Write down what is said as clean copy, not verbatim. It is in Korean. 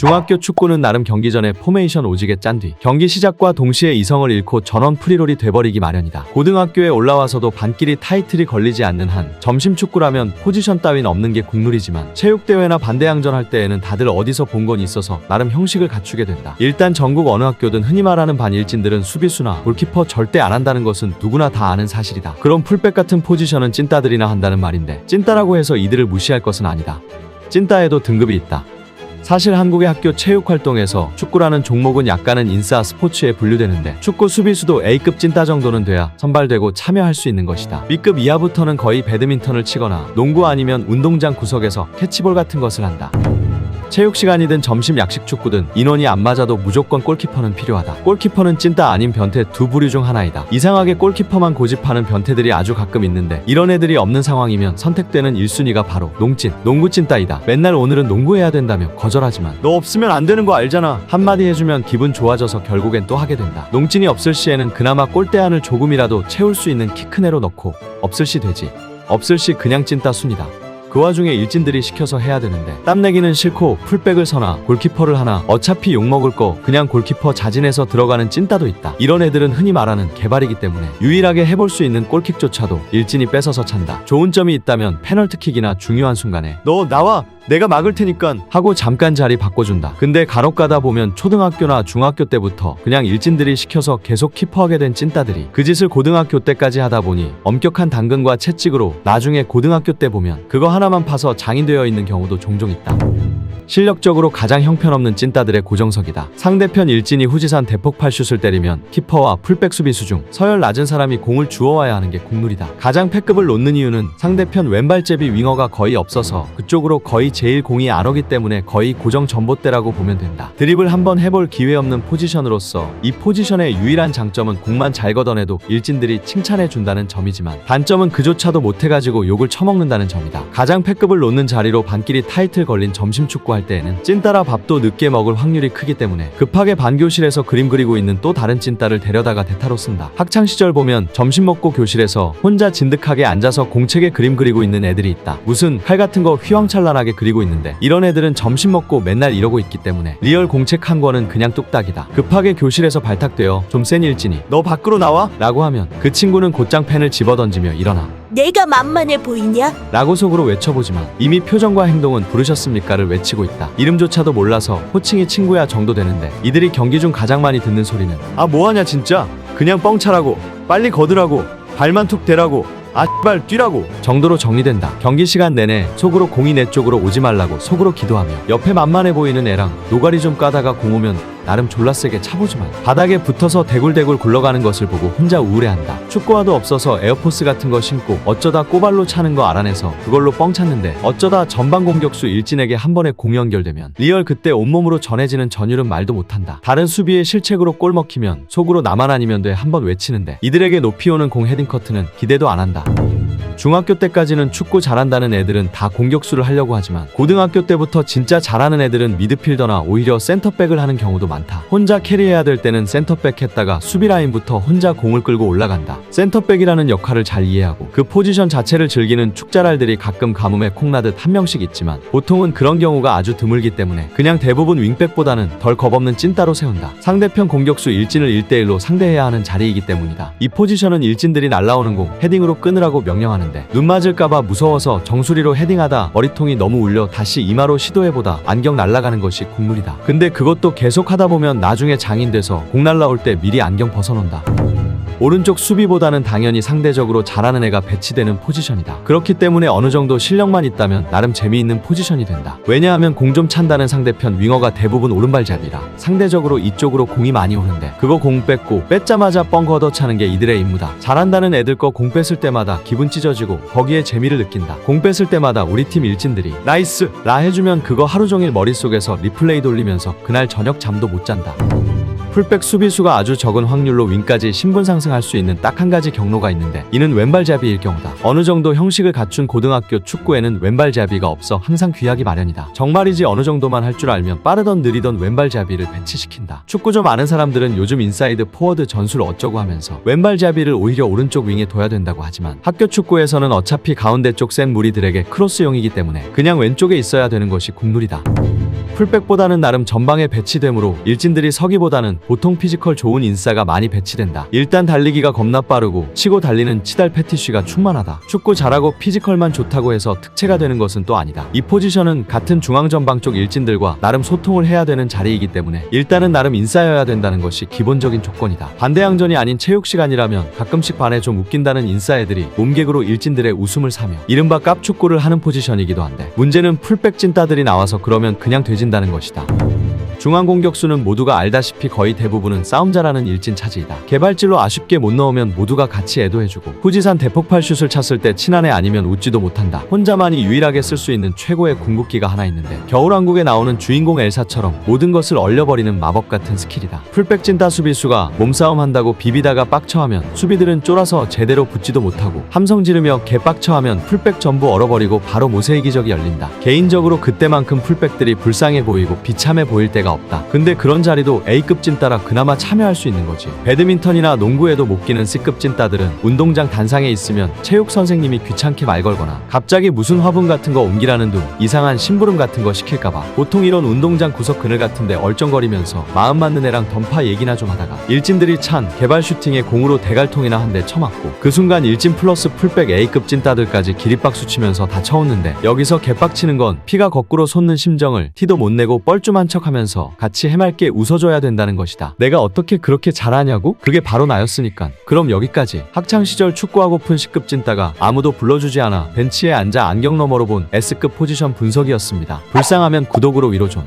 중학교 축구는 나름 경기 전에 포메이션 오지게 짠 뒤 경기 시작과 동시에 이성을 잃고 전원 프리롤이 돼버리기 마련이다. 고등학교에 올라와서도 반끼리 타이틀이 걸리지 않는 한 점심 축구라면 포지션 따윈 없는 게 국룰이지만 체육대회나 반대항전 할 때에는 다들 어디서 본 건 있어서 나름 형식을 갖추게 된다. 일단 전국 어느 학교든 흔히 말하는 반일진들은 수비수나 골키퍼 절대 안 한다는 것은 누구나 다 아는 사실이다. 그럼 풀백 같은 포지션은 찐따들이나 한다는 말인데 찐따라고 해서 이들을 무시할 것은 아니다. 찐따에도 등급이 있다. 사실 한국의 학교 체육활동에서 축구라는 종목은 약간은 인싸 스포츠에 분류되는데 축구 수비수도 A급 찐따 정도는 돼야 선발되고 참여할 수 있는 것이다. B급 이하부터는 거의 배드민턴을 치거나 농구 아니면 운동장 구석에서 캐치볼 같은 것을 한다. 체육 시간이든 점심 약식 축구든 인원이 안 맞아도 무조건 골키퍼는 필요하다. 골키퍼는 찐따 아닌 변태 두 부류 중 하나이다. 이상하게 골키퍼만 고집하는 변태들이 아주 가끔 있는데 이런 애들이 없는 상황이면 선택되는 1순위가 바로 농찐, 농구 찐따이다. 맨날 오늘은 농구해야 된다며 거절하지만 너 없으면 안 되는 거 알잖아 한마디 해주면 기분 좋아져서 결국엔 또 하게 된다. 농찐이 없을 시에는 그나마 골대 안을 조금이라도 채울 수 있는 키 큰 애로 넣고 없을 시 되지. 없을 시 그냥 찐따 순이다. 그 와중에 일진들이 시켜서 해야 되는데 땀내기는 싫고 풀백을 서나 골키퍼를 하나 어차피 욕먹을 거 그냥 골키퍼 자진해서 들어가는 찐따도 있다. 이런 애들은 흔히 말하는 개발이기 때문에 유일하게 해볼 수 있는 골킥조차도 일진이 뺏어서 찬다. 좋은 점이 있다면 페널티킥이나 중요한 순간에 너 나와 내가 막을 테니까 하고 잠깐 자리 바꿔준다. 근데 간혹 가다 보면 초등학교나 중학교 때부터 그냥 일진들이 시켜서 계속 키퍼하게 된 찐따들이 그 짓을 고등학교 때까지 하다 보니 엄격한 당근과 채찍으로 나중에 고등학교 때 보면 그거 하나만 파서 장인되어 있는 경우도 종종 있다. 실력적으로 가장 형편없는 찐따들의 고정석이다. 상대편 일진이 후지산 대폭발 슛을 때리면 키퍼와 풀백 수비수 중 서열 낮은 사람이 공을 주워와야 하는 게 국룰이다. 가장 패급을 놓는 이유는 상대편 왼발제비 윙어가 거의 없어서 그쪽으로 거의 제일 공이 안 오기 때문에 거의 고정 전봇대라고 보면 된다. 드립을 한번 해볼 기회 없는 포지션으로서 이 포지션의 유일한 장점은 공만 잘 걷어내도 일진들이 칭찬해준다는 점이지만 단점은 그조차도 못해가지고 욕을 처먹는다는 점이다. 가장 패급을 놓는 자리로 반끼리 타이틀 걸린 점심축구 할 때에는 찐따라 밥도 늦게 먹을 확률이 크기 때문에 급하게 반교실에서 그림 그리고 있는 또 다른 찐따를 데려다가 대타로 쓴다. 학창시절 보면 점심 먹고 교실에서 혼자 진득하게 앉아서 공책에 그림 그리고 있는 애들이 있다. 무슨 칼 같은 거 휘황찬란하게 그리고 있는데 이런 애들은 점심 먹고 맨날 이러고 있기 때문에 리얼 공책 한 권은 그냥 뚝딱이다. 급하게 교실에서 발탁되어 좀 센 일진이 너 밖으로 나와? 라고 하면 그 친구는 곧장 펜을 집어던지며 일어나 내가 만만해 보이냐? 라고 속으로 외쳐보지만 이미 표정과 행동은 부르셨습니까를 외치고 있다. 이름조차도 몰라서 호칭이 친구야 정도 되는데 이들이 경기 중 가장 많이 듣는 소리는 아 뭐하냐 진짜 그냥 뻥차라고 빨리 거드라고 발만 툭 대라고 아 X발 뛰라고 정도로 정리된다. 경기 시간 내내 속으로 공이 내 쪽으로 오지 말라고 속으로 기도하며 옆에 만만해 보이는 애랑 노가리 좀 까다가 공 오면 나름 졸라 세게 차보지만 바닥에 붙어서 대굴대굴 굴러가는 것을 보고 혼자 우울해한다. 축구화도 없어서 에어포스 같은 거 신고 어쩌다 꼬발로 차는 거 알아내서 그걸로 뻥 찼는데 어쩌다 전방 공격수 일진에게 한 번에 공 연결되면 리얼 그때 온몸으로 전해지는 전율은 말도 못한다. 다른 수비의 실책으로 골 먹히면 속으로 나만 아니면 돼 한 번 외치는데 이들에게 높이 오는 공 헤딩 커트는 기대도 안 한다. 중학교 때까지는 축구 잘한다는 애들은 다 공격수를 하려고 하지만 고등학교 때부터 진짜 잘하는 애들은 미드필더나 오히려 센터백을 하는 경우도 많다. 혼자 캐리해야 될 때는 센터백 했다가 수비라인부터 혼자 공을 끌고 올라간다. 센터백이라는 역할을 잘 이해하고 그 포지션 자체를 즐기는 축자랄들이 가끔 가뭄에 콩나듯 한 명씩 있지만 보통은 그런 경우가 아주 드물기 때문에 그냥 대부분 윙백보다는 덜 겁없는 찐따로 세운다. 상대편 공격수 일진을 1대1로 상대해야 하는 자리이기 때문이다. 이 포지션은 일진들이 날라오는 공 헤딩으로 끊으라고 명령하는 눈 맞을까봐 무서워서 정수리로 헤딩하다 머리통이 너무 울려 다시 이마로 시도해보다 안경 날아가는 것이 국룰이다. 근데 그것도 계속 하다 보면 나중에 장인 돼서 공 날라올 때 미리 안경 벗어놓는다. 오른쪽 수비보다는 당연히 상대적으로 잘하는 애가 배치되는 포지션이다. 그렇기 때문에 어느 정도 실력만 있다면 나름 재미있는 포지션이 된다. 왜냐하면 공 좀 찬다는 상대편 윙어가 대부분 오른발잡이라 상대적으로 이쪽으로 공이 많이 오는데 그거 공 뺏고 뺏자마자 뻥 걷어 차는 게 이들의 임무다. 잘한다는 애들 거 공 뺏을 때마다 기분 찢어지고 거기에 재미를 느낀다. 공 뺏을 때마다 우리 팀 일진들이 나이스! 라 해주면 그거 하루 종일 머릿속에서 리플레이 돌리면서 그날 저녁 잠도 못 잔다. 풀백 수비수가 아주 적은 확률로 윙까지 신분 상승할 수 있는 딱 한 가지 경로가 있는데 이는 왼발잡이일 경우다. 어느 정도 형식을 갖춘 고등학교 축구에는 왼발잡이가 없어 항상 귀하기 마련이다. 정말이지 어느 정도만 할 줄 알면 빠르던 느리던 왼발잡이를 배치시킨다. 축구 좀 아는 사람들은 요즘 인사이드 포워드 전술 어쩌고 하면서 왼발잡이를 오히려 오른쪽 윙에 둬야 된다고 하지만 학교 축구에서는 어차피 가운데 쪽 센 무리들에게 크로스용이기 때문에 그냥 왼쪽에 있어야 되는 것이 국룰이다. 풀백보다는 나름 전방에 배치되므로 일진들이 서기보다는 보통 피지컬 좋은 인싸가 많이 배치된다. 일단 달리기가 겁나 빠르고 치고 달리는 치달 패티쉬가 충만하다. 축구 잘하고 피지컬만 좋다고 해서 특채가 되는 것은 또 아니다. 이 포지션은 같은 중앙 전방 쪽 일진들과 나름 소통을 해야 되는 자리이기 때문에 일단은 나름 인싸여야 된다는 것이 기본적인 조건이다. 반대항전이 아닌 체육 시간이라면 가끔씩 반에 좀 웃긴다는 인싸 애들이 몸개그로 일진들의 웃음을 사며 이른바 깝축구를 하는 포지션이기도 한데, 문제는 풀백 찐따들이 나와서 그러면 그냥 되진다는 것이다. 중앙 공격수는 모두가 알다시피 거의 대부분은 싸움 잘하는 일진 차지이다. 개발질로 아쉽게 못 넣으면 모두가 같이 애도해주고, 후지산 대폭발 슛을 찼을 때 친한 애 아니면 웃지도 못한다. 혼자만이 유일하게 쓸 수 있는 최고의 궁극기가 하나 있는데, 겨울왕국에 나오는 주인공 엘사처럼 모든 것을 얼려버리는 마법 같은 스킬이다. 풀백 찐따 수비수가 몸싸움 한다고 비비다가 빡쳐하면 수비들은 쫄아서 제대로 붙지도 못하고, 함성 지르며 개빡쳐하면 풀백 전부 얼어버리고 바로 모세의 기적이 열린다. 개인적으로 그때만큼 풀백들이 불쌍해 보이고 비참해 보일 때가 없다. 근데 그런 자리도 A급 찐따라 그나마 참여할 수 있는 거지. 배드민턴이나 농구에도 못 끼는 C급 찐따들은 운동장 단상에 있으면 체육 선생님이 귀찮게 말 걸거나 갑자기 무슨 화분 같은 거 옮기라는 둥 이상한 심부름 같은 거 시킬까봐 보통 이런 운동장 구석 그늘 같은데 얼쩡거리면서 마음 맞는 애랑 던파 얘기나 좀 하다가 일진들이 찬 개발 슈팅에 공으로 대갈통이나 한 대 쳐맞고, 그 순간 일진 플러스 풀백 A급 찐따들까지 기립박수 치면서 다 쳐웃는데, 여기서 개빡치는 건 피가 거꾸로 솟는 심정을 티도 못 내고 뻘쭘한 척하면서 같이 해맑게 웃어줘야 된다는 것이다. 내가 어떻게 그렇게 잘하냐고? 그게 바로 나였으니깐. 그럼 여기까지 학창시절 축구하고픈 C급 찐따가 아무도 불러주지 않아 벤치에 앉아 안경 너머로 본 S급 포지션 분석이었습니다. 불쌍하면 구독으로 위로 좀.